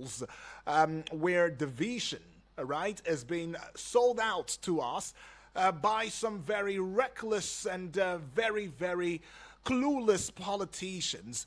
eagles, where division, right, has been sold out to us by some very reckless and very, very clueless politicians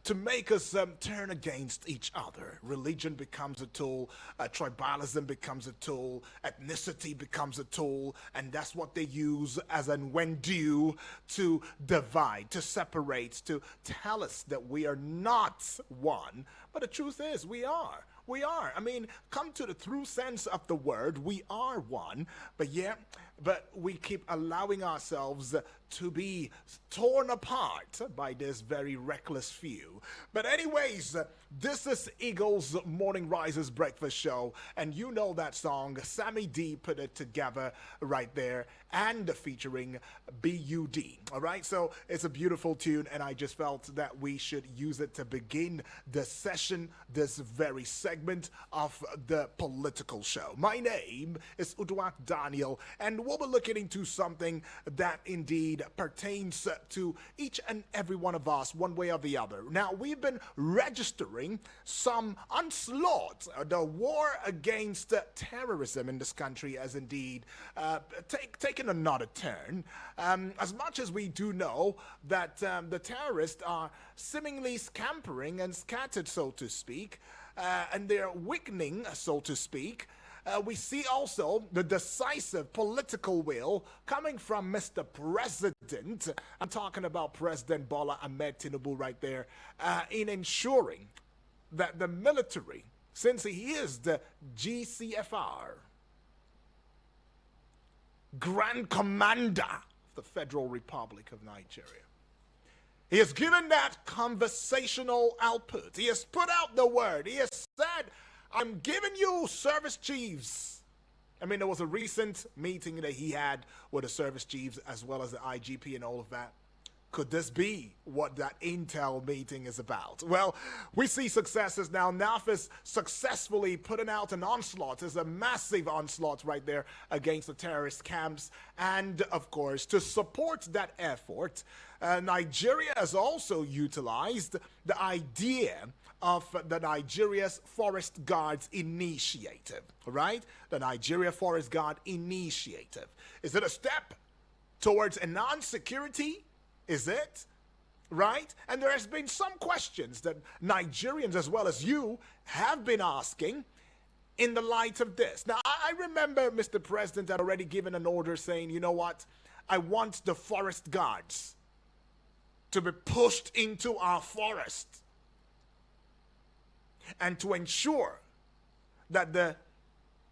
to make us turn against each other. Religion becomes a tool, tribalism becomes a tool, ethnicity becomes a tool, and that's what they use as an when due to divide, to separate, to tell us that we are not one. But the truth is, we are. We are. I mean, come to the true sense of the word, we are one. But we keep allowing ourselves to be torn apart by this very reckless few. But anyways, this is Eagles Morning Risers Breakfast Show, and you know that song. Sammy D put it together right there, and featuring B.U.D. All right, so it's a beautiful tune, and I just felt that we should use it to begin the session, this very segment of the political show. My name is Uduak Daniel, and we'll be looking into something that indeed pertains to each and every one of us, one way or the other. Now, we've been registering some onslaught. The war against terrorism in this country has indeed taken another turn. As much as we do know that the terrorists are seemingly scampering and scattered, so to speak, and they're weakening, so to speak, we see also the decisive political will coming from Mr. President. I'm talking about President Bola Ahmed Tinubu right there, in ensuring that the military, since he is the GCFR, Grand Commander of the Federal Republic of Nigeria, he has given that conversational output. He has put out the word. He has said, I'm giving you service chiefs. I mean, there was a recent meeting that he had with the service chiefs as well as the IGP and all of that. Could this be what that intel meeting is about? Well, we see successes now. NAF is successfully putting out an onslaught. There's a massive onslaught right there against the terrorist camps. And, of course, to support that effort, Nigeria has also utilized the idea of the Nigeria's Forest Guards Initiative, right? The Nigeria Forest Guard Initiative. Is it a step towards enhanced security? Is it? Right? And there has been some questions that Nigerians as well as you have been asking in the light of this. Now, I remember Mr. President had already given an order saying, you know what? I want the forest guards to be pushed into our forest and to ensure that the,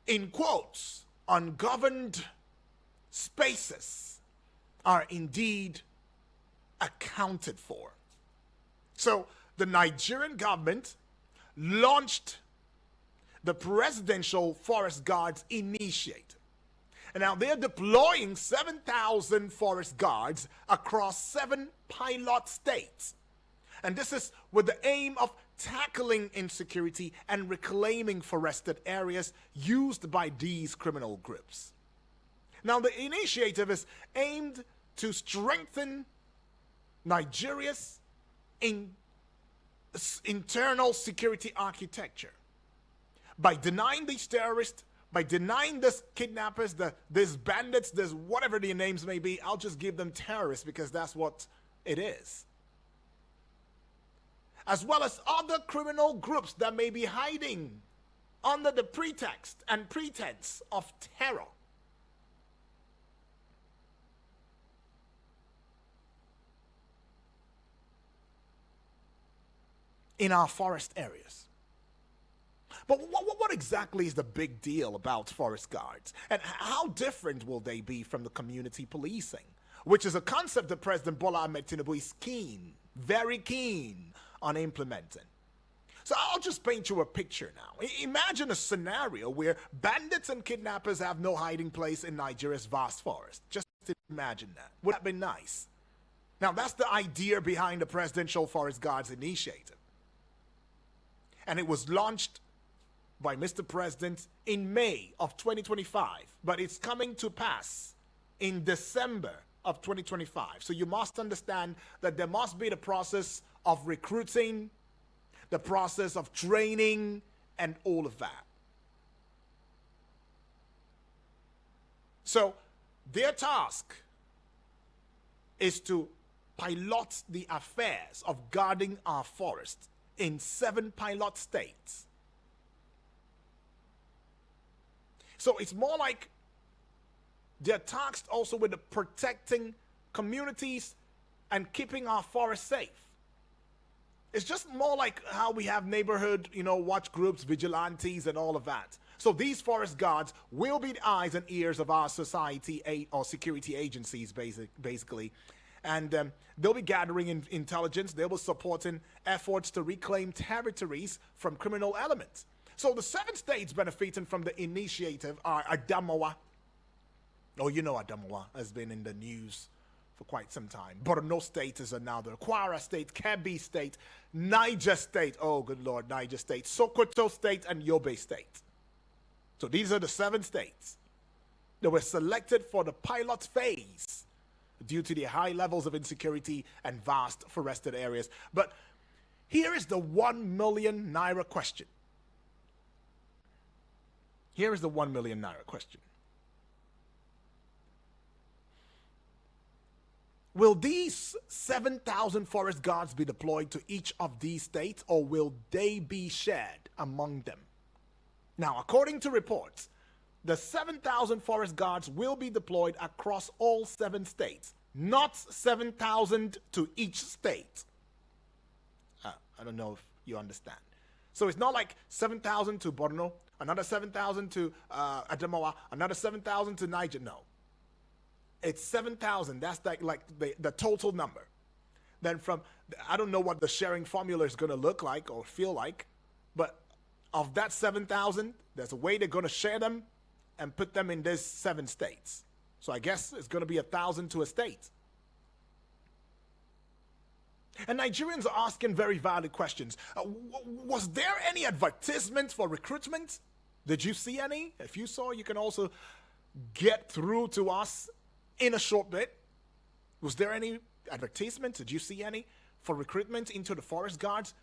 in quotes, ungoverned spaces are indeed accounted for. So the Nigerian government launched the Presidential Forest Guards Initiative. And now they're deploying 7,000 forest guards across 7 pilot states. And this is with the aim of tackling insecurity and reclaiming forested areas used by these criminal groups. Now the initiative is aimed to strengthen Nigeria's internal security architecture by denying these terrorists, by denying these kidnappers, these bandits, this whatever their names may be. I'll just give them terrorists because that's what it is. As well as other criminal groups that may be hiding under the pretext and pretense of terror. In our forest areas. But what exactly is the big deal about forest guards? And how different will they be from the community policing? Which is a concept that President Bola Ahmed Tinubu is keen, very keen on implementing. So I'll just paint you a picture now. Imagine a scenario where bandits and kidnappers have no hiding place in Nigeria's vast forest. Just imagine that. Would that be nice? Now that's the idea behind the Presidential Forest Guards Initiative. And it was launched by Mr. President in May of 2025, but it's coming to pass in December of 2025. So you must understand that there must be the process of recruiting, the process of training, and all of that. So their task is to pilot the affairs of guarding our forests in 7 pilot states. So it's more like they're tasked also with protecting communities and keeping our forests safe. It's just more like how we have neighborhood, watch groups, vigilantes, and all of that. So these forest guards will be the eyes and ears of our society or security agencies, basically. And they'll be gathering intelligence. They will supporting efforts to reclaim territories from criminal elements. So the 7 states benefiting from the initiative are Adamawa. Oh, Adamawa has been in the news for quite some time. Borno State is another. Kwara State, Kebbi State, Niger State. Oh, good Lord, Niger State. Sokoto State and Yobe State. So these are the 7 states that were selected for the pilot phase due to the high levels of insecurity and vast forested areas. But here is the 1 million naira question. Here is the 1 million naira question. Will these 7,000 forest guards be deployed to each of these states, or will they be shared among them? Now, according to reports, the 7,000 forest guards will be deployed across all 7 states, not 7,000 to each state. I don't know if you understand. So it's not like 7,000 to Borno, another 7,000 to Adamawa, another 7,000 to Niger. No. It's 7,000. That's like the total number. Then I don't know what the sharing formula is going to look like or feel like, but of that 7,000, there's a way they're going to share them and put them in these 7 states. So I guess it's going to be 1,000 to a state. And Nigerians are asking very valid questions. Was there any advertisement for recruitment? Did you see any? If you saw, you can also get through to us in a short bit. Was there any advertisement? Did you see any for recruitment into the forest guards?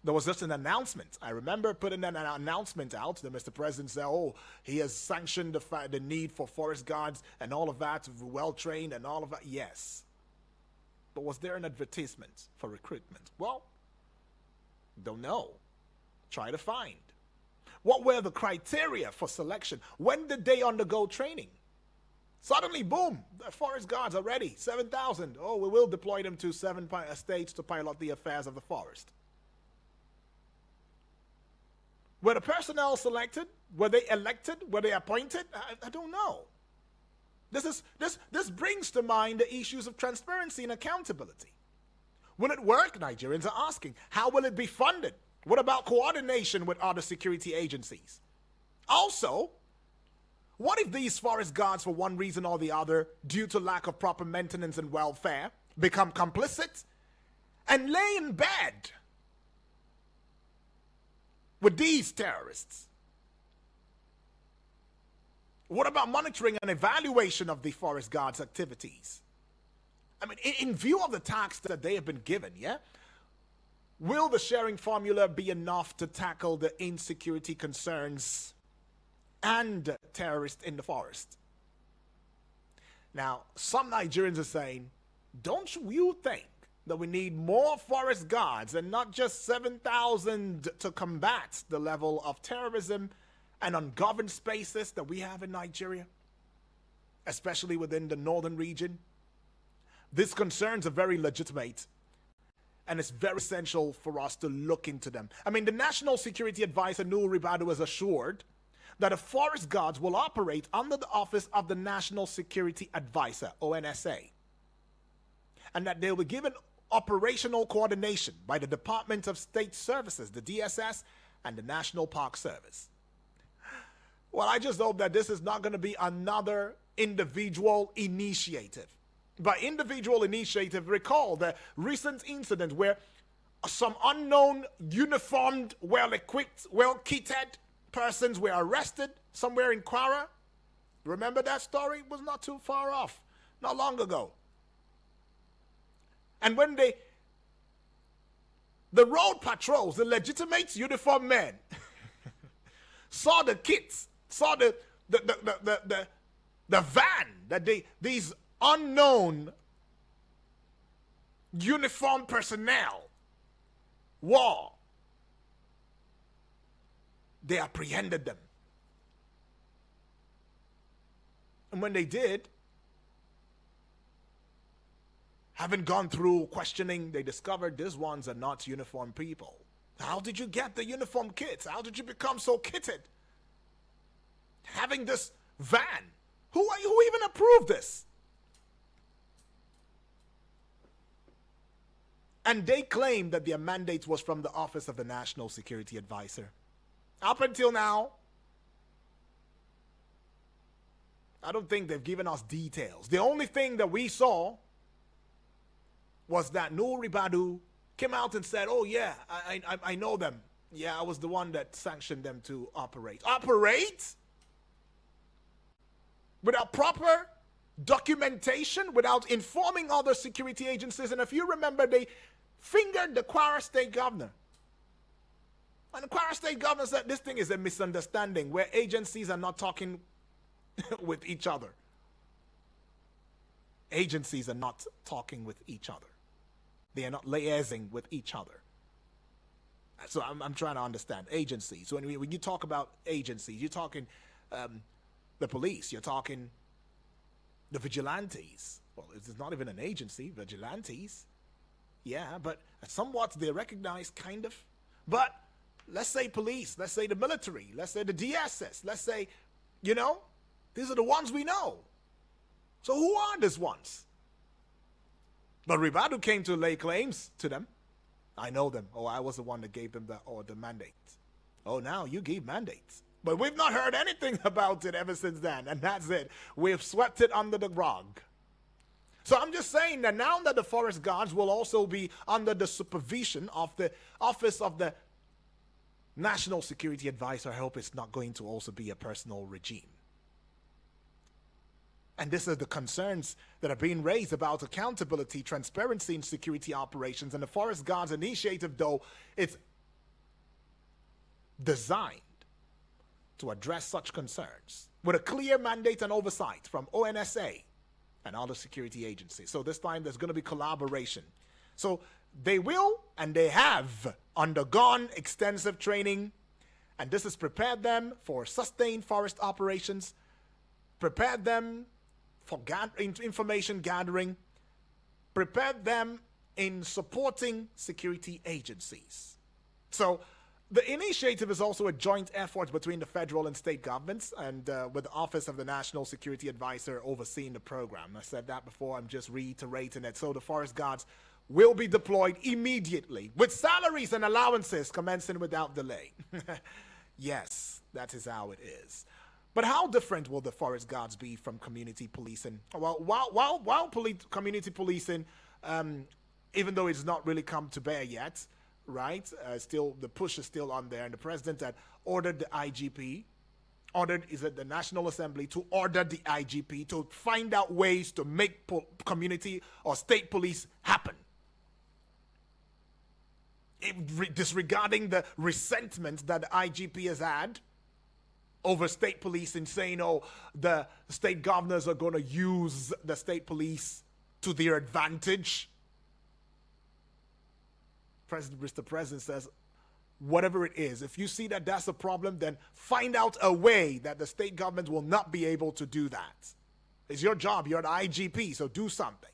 There was just an announcement. I remember putting an announcement out that Mr. President said, he has sanctioned the need for forest guards and all of that, well-trained and all of that. Yes. But was there an advertisement for recruitment? Well, don't know. Try to find. What were the criteria for selection? When did they undergo training? Suddenly, boom, the forest guards are ready. 7,000. Oh, we will deploy them to 7 states to pilot the affairs of the forest. Were the personnel selected? Were they elected? Were they appointed? I don't know. This brings to mind the issues of transparency and accountability. Will it work? Nigerians are asking. How will it be funded? What about coordination with other security agencies? Also, what if these forest guards, for one reason or the other, due to lack of proper maintenance and welfare, become complicit and lay in bed with these terrorists? What about monitoring and evaluation of the forest guards' activities? I mean, in view of the tasks that they have been given, will the sharing formula be enough to tackle the insecurity concerns and terrorists in the forest? Now, some Nigerians are saying, don't you think that we need more forest guards and not just 7,000 to combat the level of terrorism and ungoverned spaces that we have in Nigeria, especially within the northern region? These concerns are very legitimate, and it's very essential for us to look into them. I mean, the National Security Advisor, Nuhu Ribadu, has assured that the forest guards will operate under the Office of the National Security Advisor, ONSA, and that they will be given operational coordination by the Department of State Services, the DSS, and the National Park Service. Well, I just hope that this is not going to be another individual initiative. By individual initiative, recall the recent incident where some unknown, uniformed, well-equipped, well-kitted persons were arrested somewhere in Kwara. Remember that story? It was not too far off, not long ago. And when they The road patrols, the legitimate uniformed men, saw the kids, saw the van that these unknown uniformed personnel wore. They apprehended them. And when they did, having gone through questioning, they discovered these ones are not uniformed people. How did you get the uniform kits? How did you become so kitted? Having this van. Who even approved this? And they claimed that their mandate was from the Office of the National Security Advisor. Up until now, I don't think they've given us details. The only thing that we saw was that Nuhu Ribadu came out and said, oh yeah, I know them. Yeah, I was the one that sanctioned them to operate. Operate? Without proper documentation, without informing other security agencies. And if you remember, they fingered the Kwara State governor. And the Kwara State governor said this thing is a misunderstanding where agencies are not talking with each other. Agencies are not talking with each other. They are not liaising with each other. So I'm trying to understand agencies. So when you talk about agencies, you're talking the police, you're talking the vigilantes. Well, it's not even an agency, vigilantes. Yeah, but somewhat they're recognized, kind of. But let's say police, let's say the military, let's say the DSS, let's say, these are the ones we know. So who are these ones? But Ribadu came to lay claims to them. I know them. Oh, I was the one that gave them the mandate. Oh, now you gave mandates. But we've not heard anything about it ever since then. And that's it. We've swept it under the rug. So I'm just saying that now that the forest guards will also be under the supervision of the Office of the National Security Advisor, I hope it's not going to also be a personal regime. And this is the concerns that are being raised about accountability, transparency in security operations. And the Forest Guards initiative, though, it's designed to address such concerns with a clear mandate and oversight from ONSA and other security agencies. So this time there's going to be collaboration. So they will and they have undergone extensive training, and this has prepared them for sustained forest operations, prepared them for information gathering, prepared them in supporting security agencies. So the initiative is also a joint effort between the federal and state governments, and with the Office of the National Security Advisor overseeing the program. I said that before, I'm just reiterating it. So the forest guards will be deployed immediately with salaries and allowances commencing without delay. Yes, that is how it is. But how different will the forest guards be from community policing? Well, while community policing, even though it's not really come to bear yet, right? Still, the push is still on there, and the president had ordered the IGP, the National Assembly to order the IGP to find out ways to make community or state police happen. Disregarding the resentment that the IGP has had over state police and saying, oh, the state governors are going to use the state police to their advantage. Mr. President says, whatever it is, if you see that that's a problem, then find out a way that the state government will not be able to do that. It's your job. You're the IGP, so do something.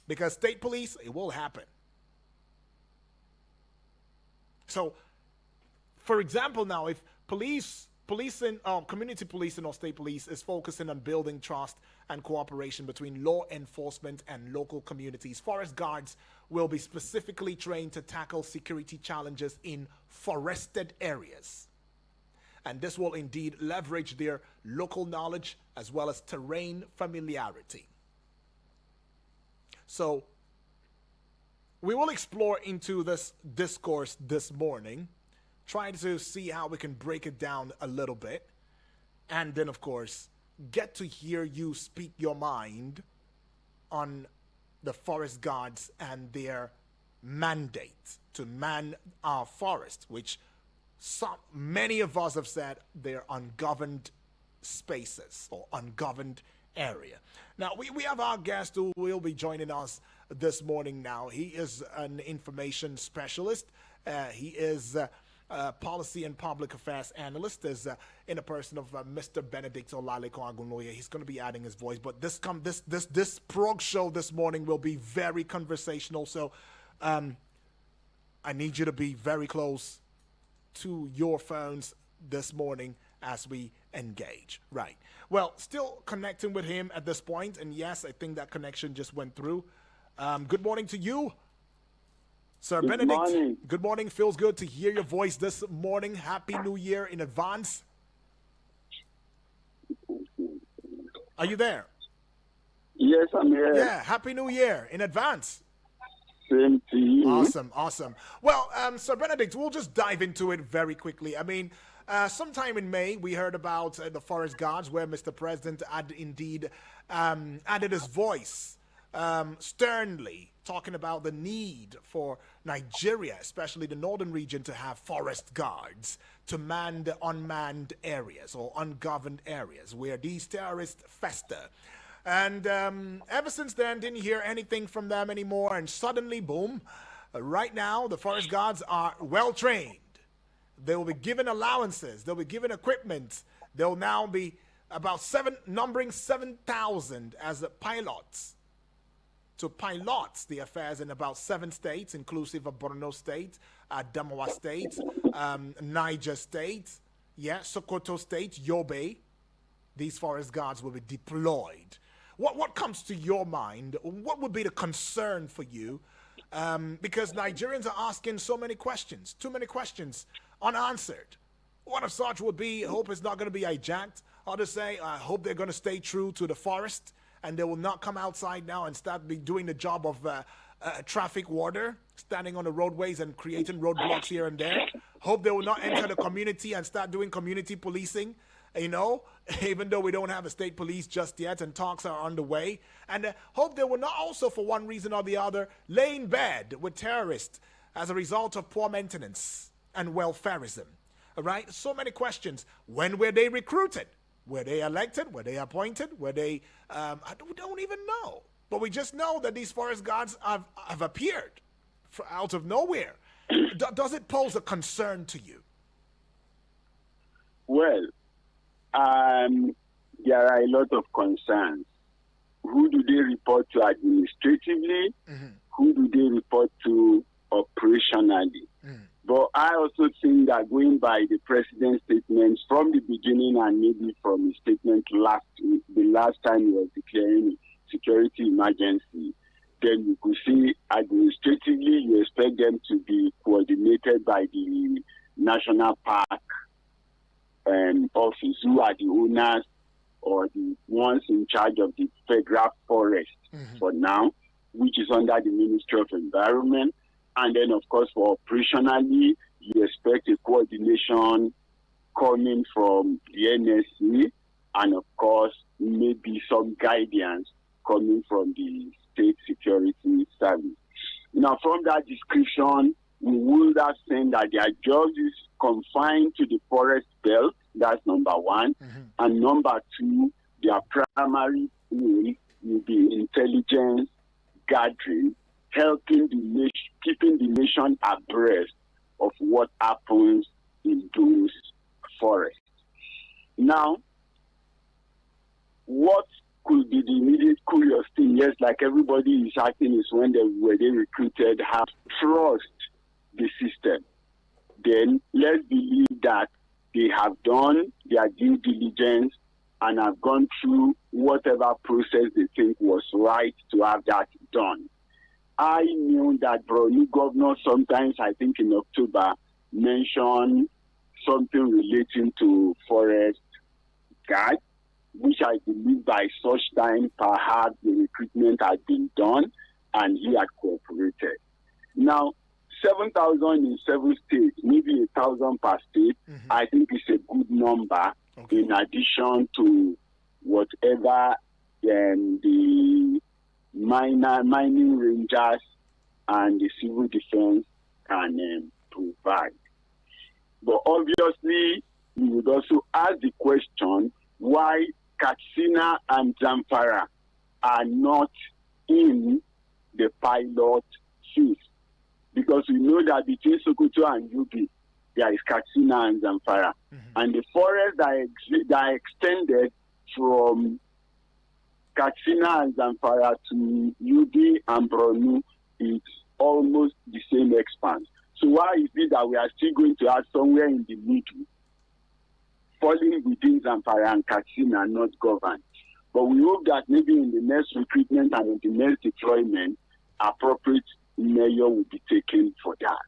Because state police, it will happen. So, for example, now, if community policing or state police is focusing on building trust and cooperation between law enforcement and local communities, forest guards will be specifically trained to tackle security challenges in forested areas. And this will indeed leverage their local knowledge as well as terrain familiarity. So, we will explore into this discourse this morning, trying to see how we can break it down a little bit, and then, of course, get to hear you speak your mind on the forest guards and their mandate to man our forest, which many of us have said they're ungoverned spaces or ungoverned area. Now, we have our guest who will be joining us this morning now. He is an information specialist. He is policy and public affairs analyst, is in a person of Mr. Benedict Olaleko Agunoye. He's going to be adding his voice, but this prog show this morning will be very conversational. So I need you to be very close to your phones this morning as we engage. Right. Well, still connecting with him at this point, and yes, I think that connection just went through. Good morning to you, Sir Benedict. Morning. Good morning. Feels good to hear your voice this morning. Happy New Year in advance. Are you there? Yes, I'm here. Yeah, Happy New Year in advance. Same to you. Awesome. Well, Sir Benedict, we'll just dive into it very quickly. I mean, sometime in May, we heard about the forest guards, where Mr. President had indeed added his voice sternly, talking about the need for Nigeria, especially the northern region, to have forest guards to man the unmanned areas or ungoverned areas where these terrorists fester. And ever since then, didn't hear anything from them anymore. And suddenly, boom, right now, the forest guards are well trained. They will be given allowances. They'll be given equipment. They'll now be numbering 7,000 as pilots to pilot the affairs in about 7 states, inclusive of Borno State, Adamawa State, Niger State, Sokoto State, Yobe. These forest guards will be deployed. What comes to your mind? What would be the concern for you? Because Nigerians are asking so many questions, too many questions unanswered. One of such would be, hope it's not going to be hijacked. Others say, I hope they're going to stay true to the forest and they will not come outside now and start doing the job of traffic warder, standing on the roadways and creating roadblocks here and there. Hope they will not enter the community and start doing community policing. You know, even though we don't have a state police just yet and talks are underway. And hope they will not also, for one reason or the other, lay in bed with terrorists as a result of poor maintenance and welfarism. All right? So many questions. When were they recruited? Were they elected? Were they appointed? Were they, we don't even know. But we just know that these forest guards have appeared out of nowhere. Does it pose a concern to you? Well, there are a lot of concerns. Who do they report to administratively? Mm-hmm. Who do they report to operationally? Mm. But I also think that going by the president's statements from the beginning and maybe from his statement the last time he was declaring security emergency, then you could see administratively you expect them to be coordinated by the National Park office, who are the owners or the ones in charge of the federal forest for now, which is under the Ministry of Environment. And then, of course, for operationally, you expect a coordination coming from the NSC and, of course, maybe some guidance coming from the State Security Service. Now, from that description, we would have seen that their job is confined to the forest belt. That's number one. Mm-hmm. And number two, their primary role will be intelligence gathering, helping the nation, keeping the nation abreast of what happens in those forests. Now, what could be the immediate curious thing, yes, like everybody is asking, is when they recruited, have trust the system. Then let's believe that they have done their due diligence and have gone through whatever process they think was right to have that done. I knew that Borno governor sometimes, I think in October, mentioned something relating to forest guard, which I believe by such time perhaps the recruitment had been done and he had cooperated. Now, 7,000 in 7 states, maybe 1,000 per state, I think is a good number in addition to whatever the mining rangers and the civil defense can provide. But obviously, we would also ask the question why Katsina and Zamfara are not in the pilot phase. Because we know that between Sokoto and Yobe, there is Katsina and Zamfara. And the forests that are extended from Katsina and Zamfara to Yobe and Borno is almost the same expanse. So why is it that we are still going to have somewhere in the middle, falling within Zamfara and Katsina, not governed? But we hope that maybe in the next recruitment and in the next deployment, appropriate measure will be taken for that.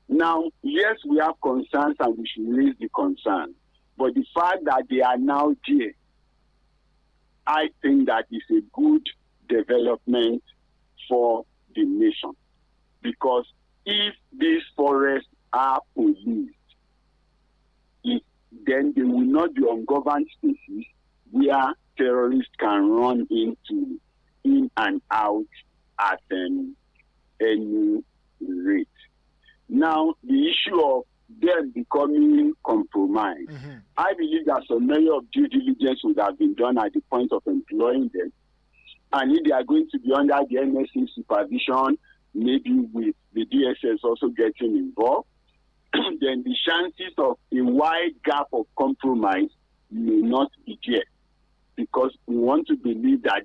Now, yes, we have concerns and we should raise the concern. But the fact that they are now there, I think that is a good development for the nation. Because if these forests are policed, then they will not be ungoverned spaces where terrorists can run in and out at any rate. Now, the issue of them becoming compromised, I believe that some measure of due diligence would have been done at the point of employing them. And if they are going to be under the NSA supervision, maybe with the DSS also getting involved, then the chances of a wide gap of compromise may not be there. Because we want to believe that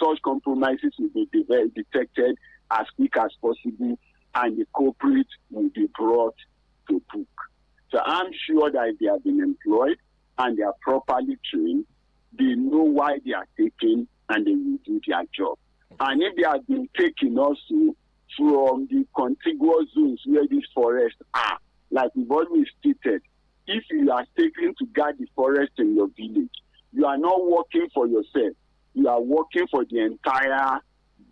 such compromises will be detected as quick as possible and the culprit will be brought to book. So I'm sure that if they have been employed and they are properly trained, they know why they are taken and they will do their job. And if they have been taken also from the contiguous zones where these forests are, like we've always stated, if you are taken to guard the forest in your village, you are not working for yourself. You are working for the entire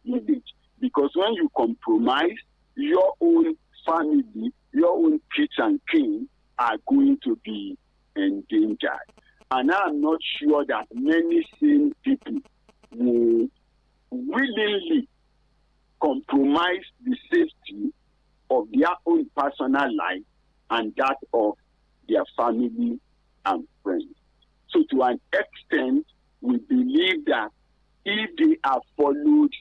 village. Because when you compromise, your own family, your own kids and kin are going to be endangered. And I'm not sure that many sane people will willingly compromise the safety of their own personal life and that of their family and friends. So to an extent, we believe that if they have followed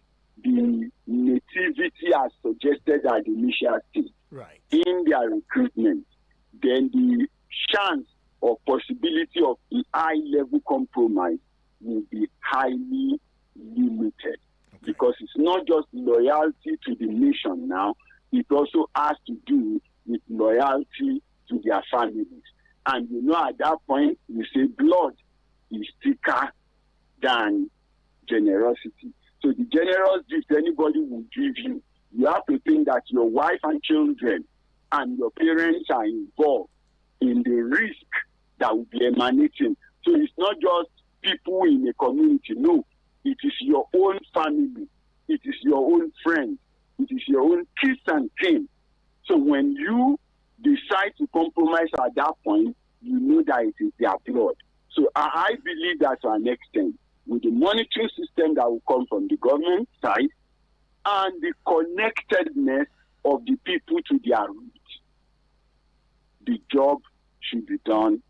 the nativity as suggested at the initial stage in their recruitment, then the chance or possibility of a high-level compromise will be highly limited. Because it's not just loyalty to the nation now, it also has to do with loyalty to their families. And at that point, we say blood is thicker than generosity. So the generous gift anybody will give you, you have to think that your wife and children and your parents are involved in the risk that will be emanating. So it's not just people in a community. No, it is your own family. It is your own friends. It is your own kids and kin. So when you decide to compromise at that point, you know that it is their blood. So I believe that to an extent, with the monitoring system that will come from the government side and the connectedness of the people to their roots, the job should be done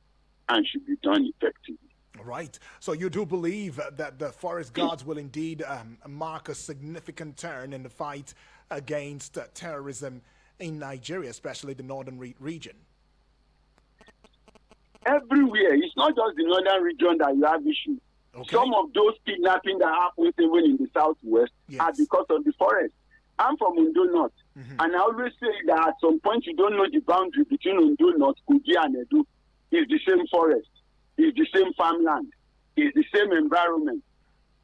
and should be done effectively. Right. So you do believe that the forest guards will indeed mark a significant turn in the fight against terrorism in Nigeria, especially the northern region? Everywhere. It's not just the northern region that you have issues. Okay. Some of those kidnapping that happen even in the southwest are because of the forest. I'm from Ondo North, and I always say that at some point you don't know the boundary between Ondo North, Kogi, and Edo. It's the same forest. It's the same farmland. It's the same environment.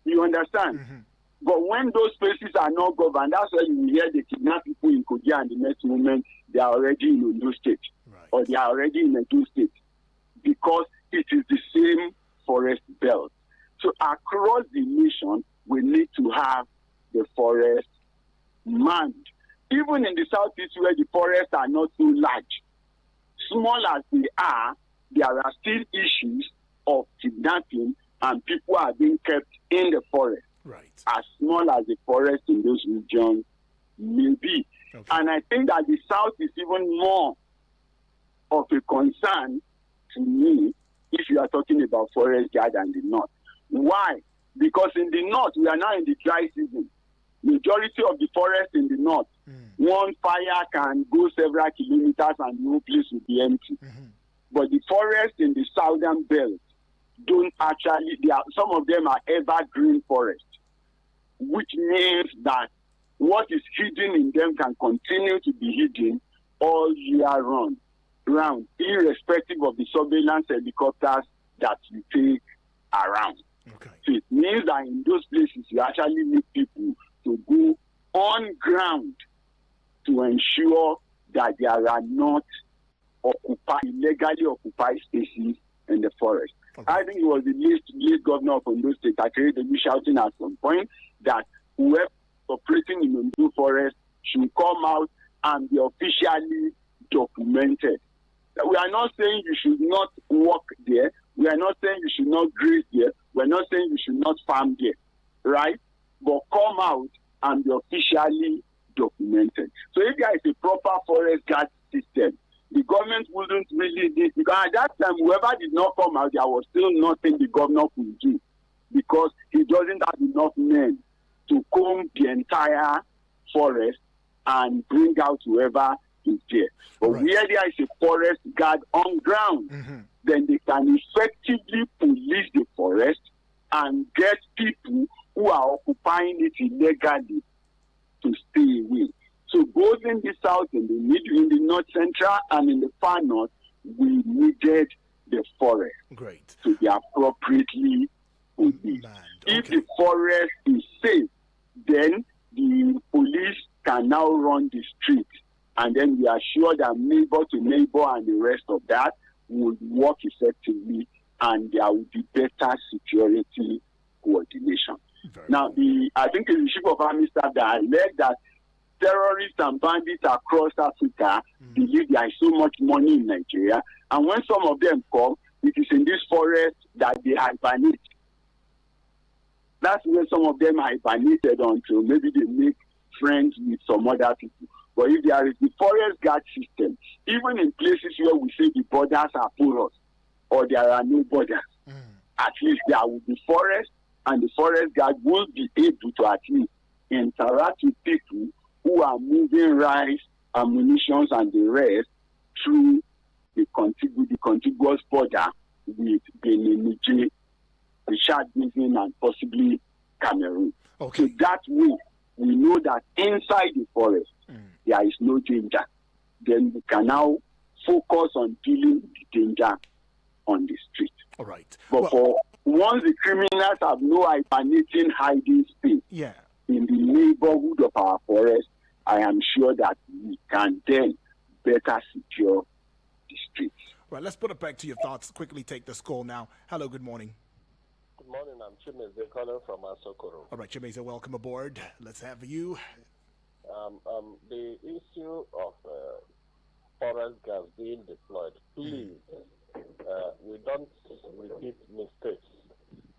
You understand? But when those places are not governed, that's why you hear they kidnap people in Kogi, and the next moment they are already in Ondo State, or they are already in Edo State, because it is the same forest belt. So across the nation, we need to have the forest manned. Even in the southeast where the forests are not so large, small as they are, there are still issues of kidnapping and people are being kept in the forest. As small as the forest in those regions may be. Okay. And I think that the South is even more of a concern to me if you are talking about forest guard and the North. Why? Because in the North, we are now in the dry season. Majority of the forest in the North, one fire can go several kilometers and no place will be empty. But the forest in the southern belt don't actually, some of them are evergreen forests, which means that what is hidden in them can continue to be hidden all year round, irrespective of the surveillance helicopters that you take around. Okay. So it means that in those places, you actually need people to go on ground to ensure that there are not illegally occupied spaces in the forest. Okay. I think it was the late governor of Ondo State, Akere Demi, shouting at some point that whoever operating in Ondo forest should come out and be officially documented. We are not saying you should not work there. We are not saying you should not graze there. We are not saying you should not farm there, right? But come out and be officially documented. So if there is a proper forest guard system, the government wouldn't really need, because at that time, whoever did not come out, there was still nothing the governor could do, because he doesn't have enough men to comb the entire forest and bring out whoever is there. But Right. where there is a forest guard on ground, then they can effectively police the forest and get people who are occupying it illegally to stay away. So both in the south, in the middle, in the north central, and in the far north, we needed the forest Great. to be appropriately policed. Man, If okay. the forest is safe, then the police can now run the street, and then we are sure that neighbor to neighbor and the rest of that will work effectively, and there will be better security coordination. Very Now, well. I think the Chief of Army Staff that alleged that terrorists and bandits across Africa believe there is so much money in Nigeria, and when some of them come, it is in this forest that they hibernate. That's where some of them hibernated until maybe they make friends with some other people. But if there is the forest guard system, even in places where we say the borders are porous or there are no borders, at least there will be forest, and the forest guard will be able to at least interact with people who are moving rice, ammunition, and the rest through the contiguous border with Benin, Niger, the Chad Basin, and possibly Cameroon. Okay. So that way, we know that inside the forest, there is no danger. Then we can now focus on dealing with the danger on the street. All right. But Well, for once the criminals have no hibernating hiding space yeah. in the neighborhood of our forest, I am sure that we can then better secure the streets. Right. Let's put it back to your thoughts. Quickly take this call now. Hello. Good morning. Good morning, I'm Chimeze calling from Asokoro. All right, Chimeze, welcome aboard. Let's have you. The issue of forest gas being deployed, please, we don't repeat mistakes.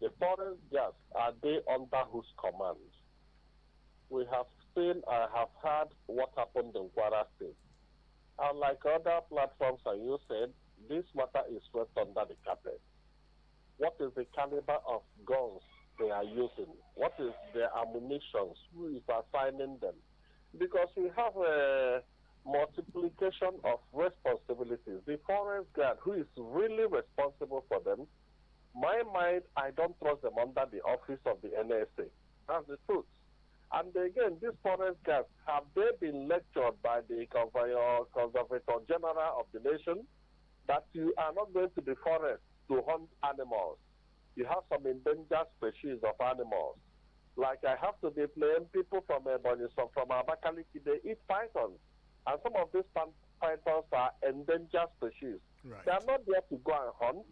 The forest gas, are they under whose command? We have seen, I have heard what happened in Kwara State. Unlike other platforms, and you said, this matter is swept under the carpet. What is the caliber of guns they are using? What is their ammunition? Who is assigning them? Because we have a multiplication of responsibilities. The forest guard, who is really responsible for them, my mind, I don't trust them under the office of the NSA. That's the truth. And again, these forest guards, have they been lectured by the Conservator General of the nation that you are not going to the forest to hunt animals? You have some endangered species of animals. Like I have to be playing people from Ebonyi, from Abakaliki, they eat pythons. And some of these pythons are endangered species. Right. They are not there to go and hunt.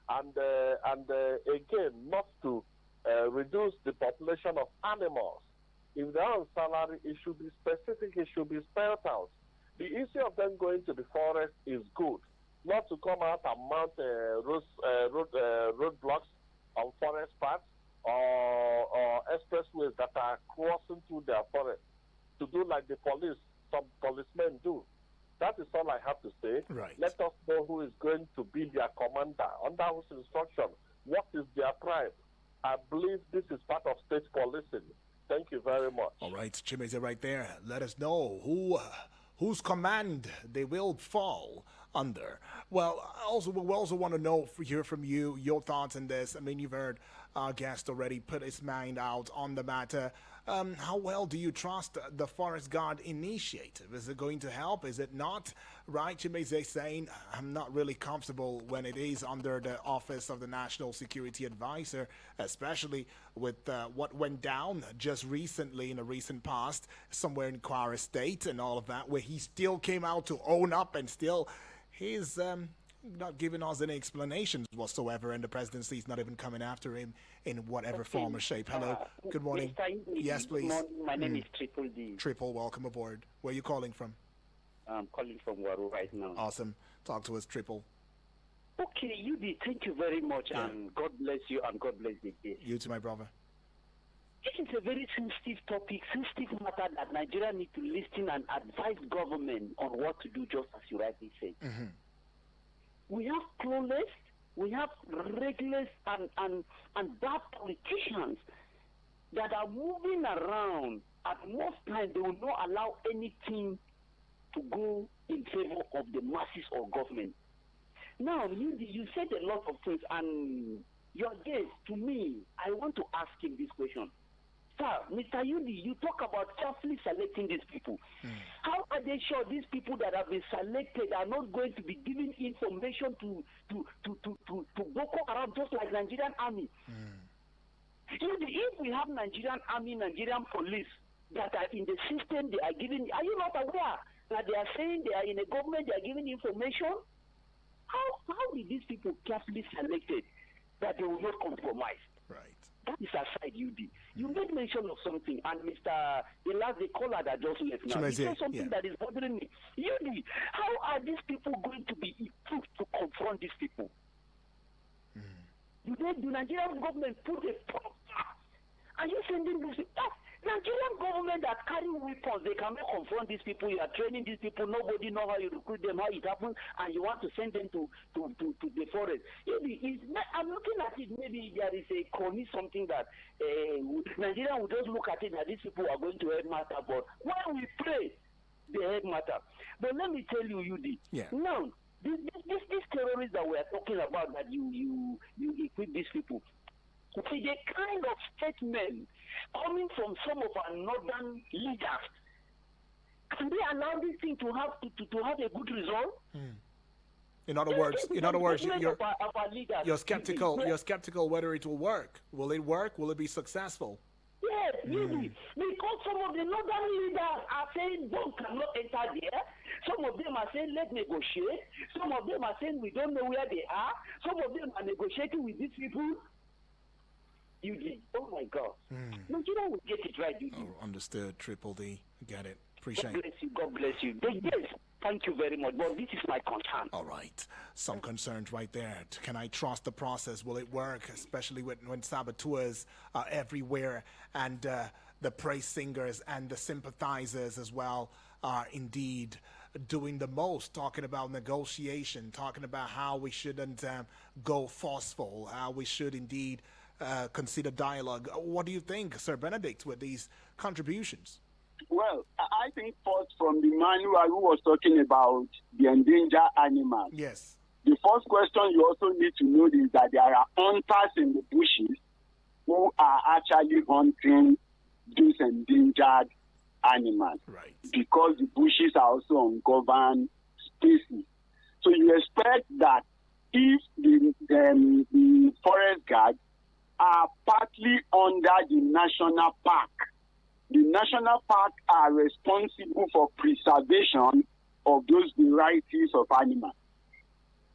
And again, not to reduce the population of animals. If they are on salary, it should be specific, it should be spelled out. The issue of them going to the forest is good, not to come out and mount roadblocks on forest paths or expressways that are crossing through their forest to do like the police, some policemen do. That is all I have to say. Right. Let us know who is going to be their commander, under whose instruction, what is their prime. I believe this is part of state policing. Thank you very much. All right, Chimeze right there. Let us know whose command they will fall under. Well, we also want to hear from you, your thoughts on this. I mean, you've heard our guest already put his mind out on the matter. How well do you trust the Forest Guard initiative? Is it going to help? Is it not? Right, Chimeze saying, I'm not really comfortable when it is under the Office of the National Security Advisor, especially with what went down just recently in the recent past, somewhere in Kwara State and all of that, where he still came out to own up and still he's not giving us any explanations whatsoever, and the presidency is not even coming after him in whatever form or shape. Hello, good morning. Yes, please. Good morning. My name is Triple D. Triple, welcome aboard. Where are you calling from? I'm calling from Waru right now. Awesome. Talk to us, Triple. Okay, Yudi, thank you very much, and God bless you, and God bless the day. You too, my brother. This is a very sensitive topic, sensitive matter that Nigeria needs to listen and advise government on what to do, just as you rightly said. Mm-hmm. We have clueless, we have reckless and bad politicians that are moving around. At most times, they will not allow anything to go in favor of the masses or government. Now, you said a lot of things, and your guest, to me, I want to ask him this question. Sir, Mr. Yudi, you talk about carefully selecting these people. How are they sure these people that have been selected are not going to be giving information to Boko Haram, just like Nigerian army? Yudi, if we have Nigerian army, Nigerian police that are in the system, they are giving, are you not aware that they are saying they are in a government, they are giving information? How did these people carefully selected that they will not compromise? Right. That is aside, UD. You made mention of something, and the caller that just left now, he said something that is bothering me. UD, how are these people going to be equipped to confront these people? Do the Nigerian government put a prompt? Are you sending this? Nigerian government that carry weapons, they cannot confront these people. You are training these people. Nobody knows how you recruit them, how it happens, and you want to send them to the forest. I'm looking at it. Maybe there is a crony, something that Nigeria will just look at it that these people are going to head matter. But when we pray, they head matter. But let me tell you, Yudi. Yeah. Now, these terrorists that we are talking about, that you equip these people, with the kind of statement coming from some of our northern leaders, can they allow this thing to have a good result? In other words, you're skeptical. You're skeptical whether it will work. Will it work? Will it be successful? Yes, really. Because some of the northern leaders are saying bomb cannot enter there. Some of them are saying let's negotiate. Some of them are saying we don't know where they are. Some of them are negotiating with these people. Oh my God. Nigeria will get it right, Oh, understood. Triple D. Get it. Appreciate it. God bless you. Yes, thank you very much. But this is my concern. All right. Some concerns right there. Can I trust the process? Will it work? Especially when saboteurs are everywhere, and the praise singers and the sympathizers as well are indeed doing the most, talking about negotiation, talking about how we shouldn't go forceful, how we should indeed consider dialogue. What do you think, Sir Benedict, with these contributions? Well, I think first from the man who was talking about the endangered animals. Yes. The first question you also need to know is that there are hunters in the bushes who are actually hunting these endangered animals. Right. Because the bushes are also ungoverned species. So you expect that if the forest guard are partly under the national park. The national park are responsible for preservation of those varieties of animals.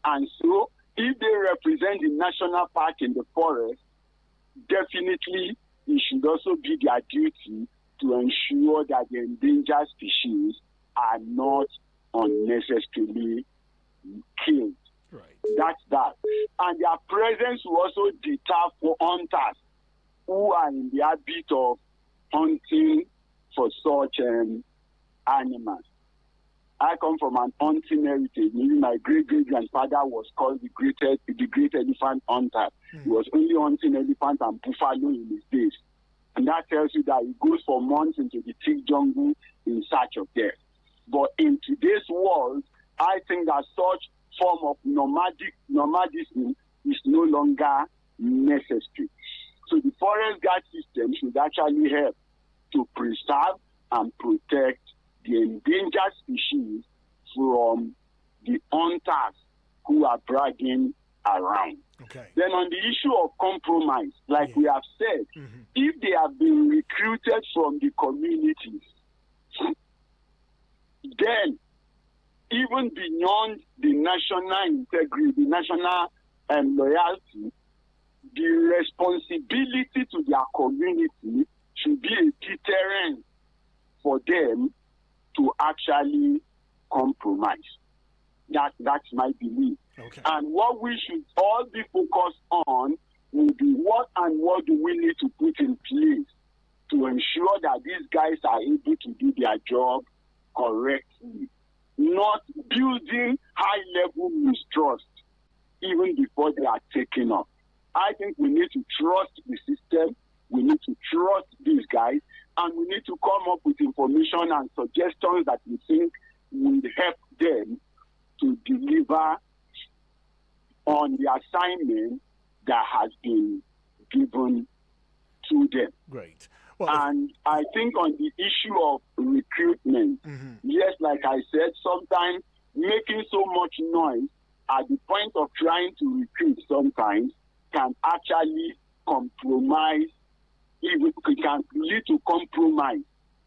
And so, if they represent the national park in the forest, definitely it should also be their duty to ensure that the endangered species are not unnecessarily killed. Right. That's that. And their presence will also deter for hunters who are in the habit of hunting for such animals. I come from an hunting heritage. Maybe my great-great-grandfather was called the great elephant hunter. He was only hunting elephant and buffalo in his days. And that tells you that he goes for months into the thick jungle in search of them. But in today's world, I think that such form of nomadism is no longer necessary. So the forest guard system should actually help to preserve and protect the endangered species from the hunters who are bragging around. Okay. Then on the issue of compromise, like we have said, if they have been recruited from the communities, then even beyond the national integrity, the national loyalty, the responsibility to their community should be a deterrent for them to actually compromise. That's my belief. Okay. And what we should all be focused on will be what do we need to put in place to ensure that these guys are able to do their job correctly, not building high-level mistrust even before they are taken up. I think we need to trust the system, we need to trust these guys, and we need to come up with information and suggestions that we think will help them to deliver on the assignment that has been given to them. Great. Well, And I think on the issue of recruitment, yes, like I said, sometimes making so much noise at the point of trying to recruit sometimes can actually compromise, even it can lead to compromise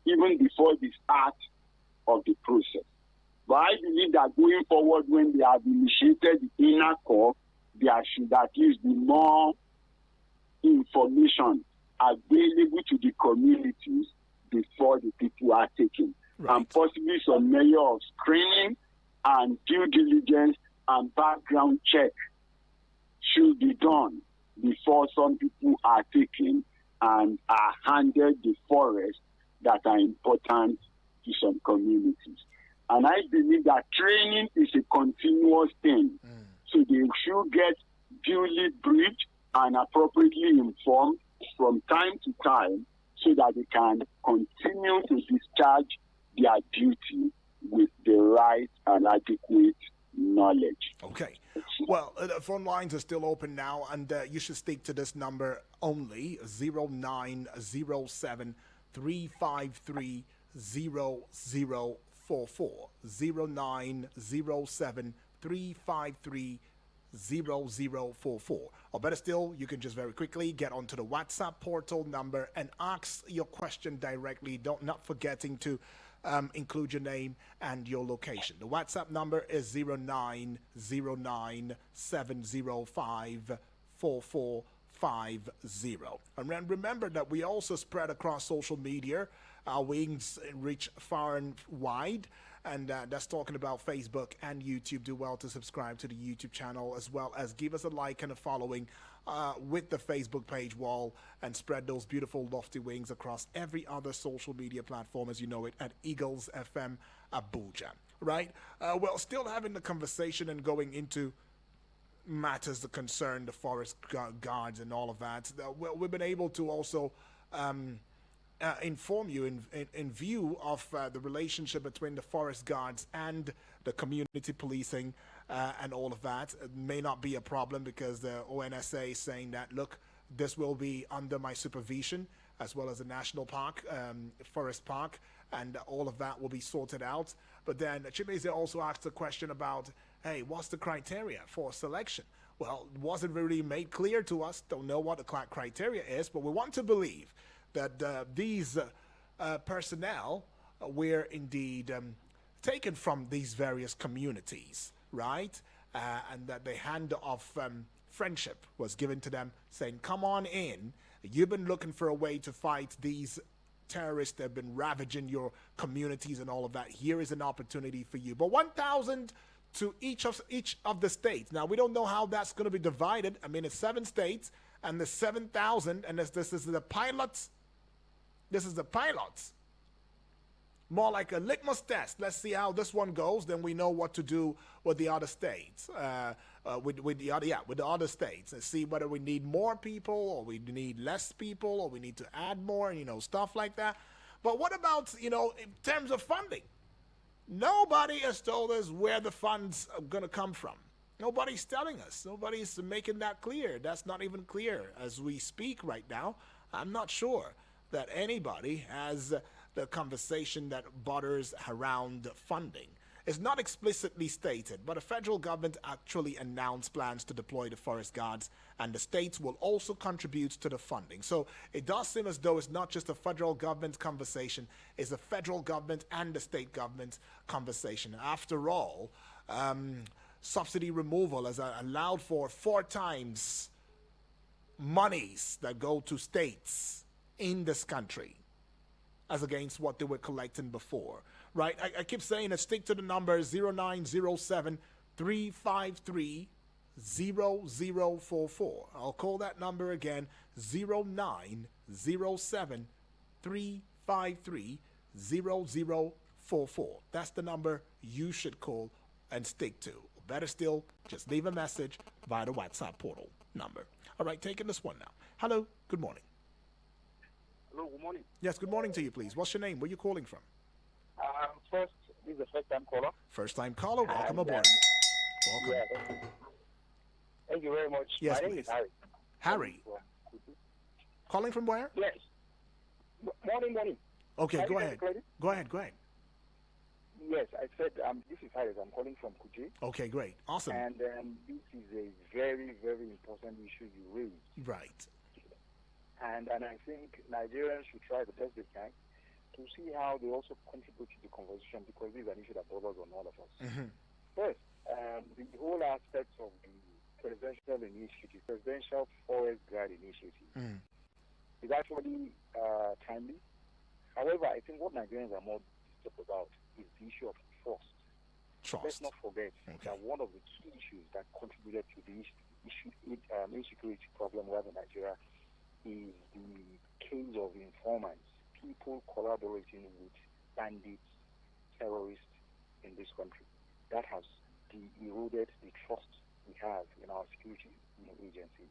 even before the start of the process. But I believe that going forward, when they have initiated the inner core, there should at least be more information available to the communities before the people are taken. Right. And possibly some measure of screening and due diligence and background check should be done before some people are taken and are handed the forest that are important to some communities. And I believe that training is a continuous thing. So they should get duly briefed and appropriately informed from time to time so that they can continue to discharge their duty with the right and adequate knowledge. okay. Well, the phone lines are still open now, and you should stick to this number only, 0907 353 0044. 0907 353 0044. Or better still, you can just very quickly get onto the WhatsApp portal number and ask your question directly. Not forgetting to include your name and your location. The WhatsApp number is 0909-705-4450. And remember that we also spread across social media. Our wings reach far and wide. And that's talking about Facebook and YouTube. Do well to subscribe to the YouTube channel, as well as give us a like and a following with the Facebook page wall, and spread those beautiful lofty wings across every other social media platform as you know it at Eagles FM Abuja. Right? Well, still having the conversation and going into matters that concern the forest guards and all of that. We've been able to also inform you in view of the relationship between the forest guards and the community policing and all of that. It may not be a problem because the ONSA is saying that, look, this will be under my supervision, as well as the national park, forest park, and all of that will be sorted out. But then Chimeze also asked a question about, hey, what's the criteria for selection? Well, it wasn't really made clear to us. Don't know what the criteria is, but we want to believe that these personnel were indeed taken from these various communities, right? And that the hand of friendship was given to them, saying, come on in. You've been looking for a way to fight these terrorists that have been ravaging your communities and all of that. Here is an opportunity for you. But 1,000 to each of the states. Now, we don't know how that's going to be divided. I mean, it's 7 states, and the 7,000, and this is the pilots. This is the pilots. more like a litmus test. Let's see how this one goes. Then we know what to do with the other states, with the other states, and see whether we need more people or we need less people or we need to add more, stuff like that. But what about, in terms of funding? Nobody has told us where the funds are going to come from. Nobody's telling us. Nobody's making that clear. That's not even clear as we speak right now. I'm not sure that anybody has the conversation that butters around funding. It's not explicitly stated, but the federal government actually announced plans to deploy the forest guards, and the states will also contribute to the funding. So it does seem as though it's not just a federal government conversation, it's a federal government and the state government conversation. After all, subsidy removal has allowed for 4 times monies that go to states in this country as against what they were collecting before, right? I keep saying it, stick to the number 0907-353-0044. I'll call that number again, 0907-353-0044. That's the number you should call and stick to. Or better still, just leave a message via the WhatsApp portal number. All right, taking this one now. Hello, good morning. Hello, good morning. Yes, good morning to you, please. What's your name? Where are you calling from? First, this is the first time caller. First time caller. Welcome aboard. Welcome. Yeah, thank you very much. Yes, My name please. is Harry. Harry. Calling from where? Yes. Morning. Okay, Can go you hear ahead. me clearly? Go ahead. Yes, I said this is Harry. I'm calling from Kuji. Okay, great. Awesome. And this is a very, very important issue you raised. Right. And I think Nigerians should try the best they can to see how they also contribute to the conversation, because this is an issue that bothers on all of us. Mm-hmm. First, the whole aspect of the presidential initiative, presidential forest guard initiative, is actually timely. However, I think what Nigerians are more disturbed about is the issue of trust. Let's Trust. not forget that one of the key issues that contributed to the insecurity problem we have in Nigeria is the case of informants, people collaborating with bandits, terrorists in this country. That has eroded the trust we have in our security agencies.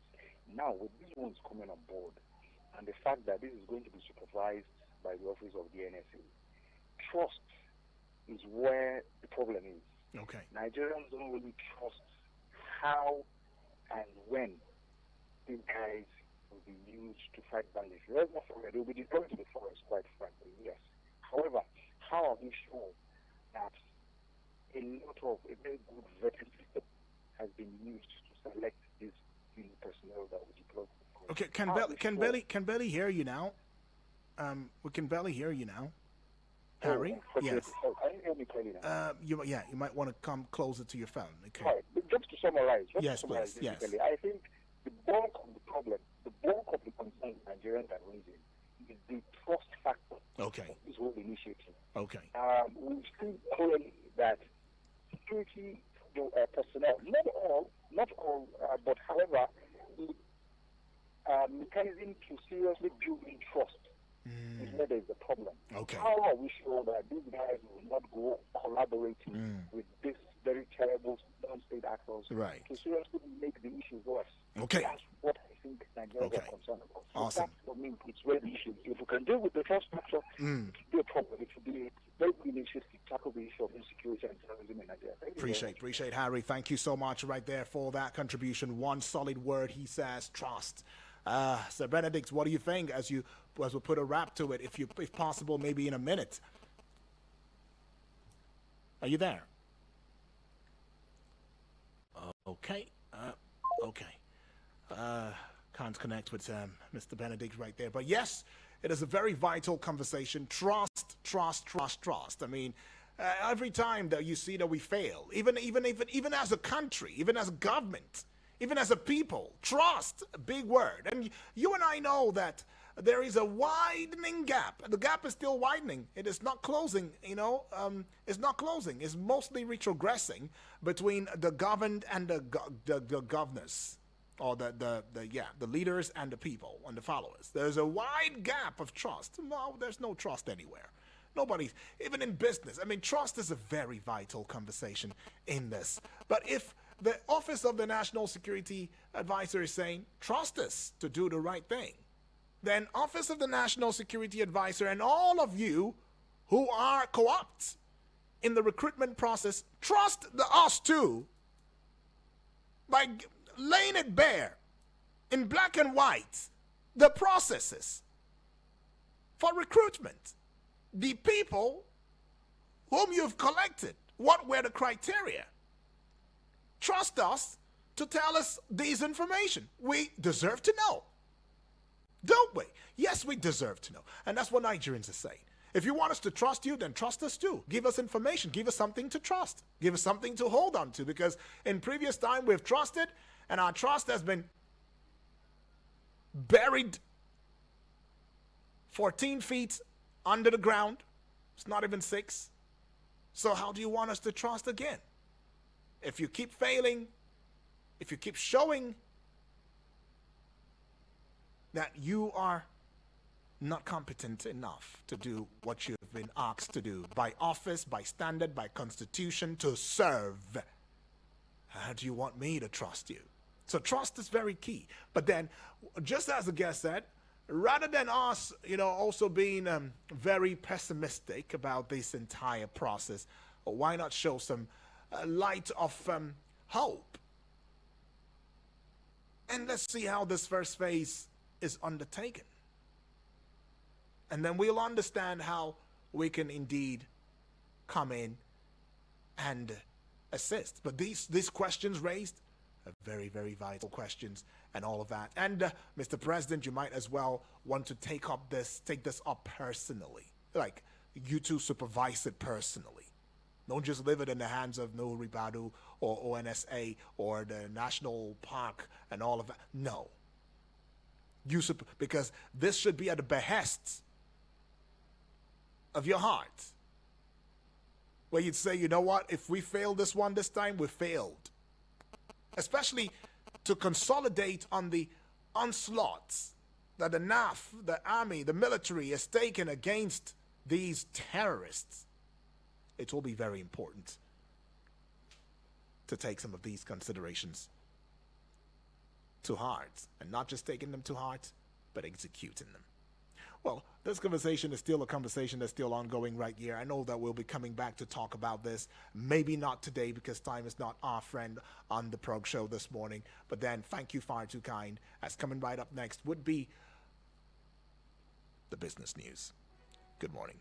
Now, with these ones coming on board, and the fact that this is going to be supervised by the office of the NSA, trust is where the problem is. Okay. Nigerians don't really trust how and when these guys will be used to fight bandits. Let's not forget, they will be deployed to the forest, quite frankly, yes. However, how are we sure that a very good vetting system has been used to select these personnel that will deploy to the forest? Okay. Can barely hear you now. We can barely hear you now. Harry? Yes. Can you hear me clearly now? You might want to come closer to your phone. Okay. Right. Just to summarize, Yes, please. Yes. basically, I think the bulk of the problem, the bulk of the concerns Nigerians are raising is the trust factor Okay. of this whole initiative. Okay. We've seen clearly that security personnel, not all, but however, the mechanism to seriously building trust is where there's a problem. Okay. How are we sure that these guys will not go collaborating with this very terrible non-state actors Right. to seriously make the issue worse? Okay. That's what I think Nigerians Okay. are concerned about. So Awesome. that's for me, it's where the issue is. If we can deal with the trust factor, it should be a problem. It should be a very good initiative to tackle the issue of insecurity and terrorism in Nigeria. Thank you very much. Appreciate Harry. Thank you so much right there for that contribution. One solid word, he says, trust. Sir Benedict, what do you think as we put a wrap to it, if possible, maybe in a minute? Are you there? Okay. Can't connect with Mr. Benedict right there. But yes, it is a very vital conversation. Trust. I mean, every time that you see that we fail, even as a country, even as a government, even as a people, trust, a big word. And you and I know that there is a widening gap. The gap is still widening. It is not closing, it's not closing. It's mostly retrogressing between the governed and the governors, or the leaders and the people and the followers. There's a wide gap of trust. No, there's no trust anywhere. Nobody, even in business. I mean, trust is a very vital conversation in this. But if the Office of the National Security Advisor is saying, trust us to do the right thing, then Office of the National Security Advisor and all of you who are co-ops in the recruitment process, trust us too by laying it bare in black and white, the processes for recruitment, the people whom you've collected, what were the criteria. Trust us to tell us these information. We deserve to know, don't we? Yes, we deserve to know. And that's what Nigerians are saying. If you want us to trust you, then trust us too. Give us information. Give us something to trust. Give us something to hold on to, because in previous time we've trusted and our trust has been buried 14 feet under the ground. It's not even 6. So how do you want us to trust again? If you keep failing, if you keep showing that you are not competent enough to do what you've been asked to do by office, by standard, by constitution, to serve, how do you want me to trust you? So trust is very key. But then, just as the guest said, rather than us, also being very pessimistic about this entire process, why not show some light of hope? And let's see how this first phase is undertaken. And then we'll understand how we can indeed come in and assist. But these questions raised are very, very vital questions and all of that. And Mr. President, you might as well want to take this up personally. Like, you two supervise it personally. Don't just leave it in the hands of Nuhu Ribadu or ONSA or the National Park and all of that. No. Because this should be at the behest of your heart, where you'd say, you know what, if we fail this one this time, we failed. Especially to consolidate on the onslaughts that the NAF, the army, the military has taken against these terrorists. It will be very important to take some of these considerations to heart, and not just taking them to heart, but executing them. Well, this conversation is still a conversation that's still ongoing right here. I know that we'll be coming back to talk about this. Maybe not today, because time is not our friend on the Prog Show this morning. But then, thank you, Far Too Kind. As coming right up next would be the business news. Good morning.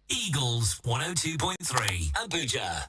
Eagles 102.3 Abuja.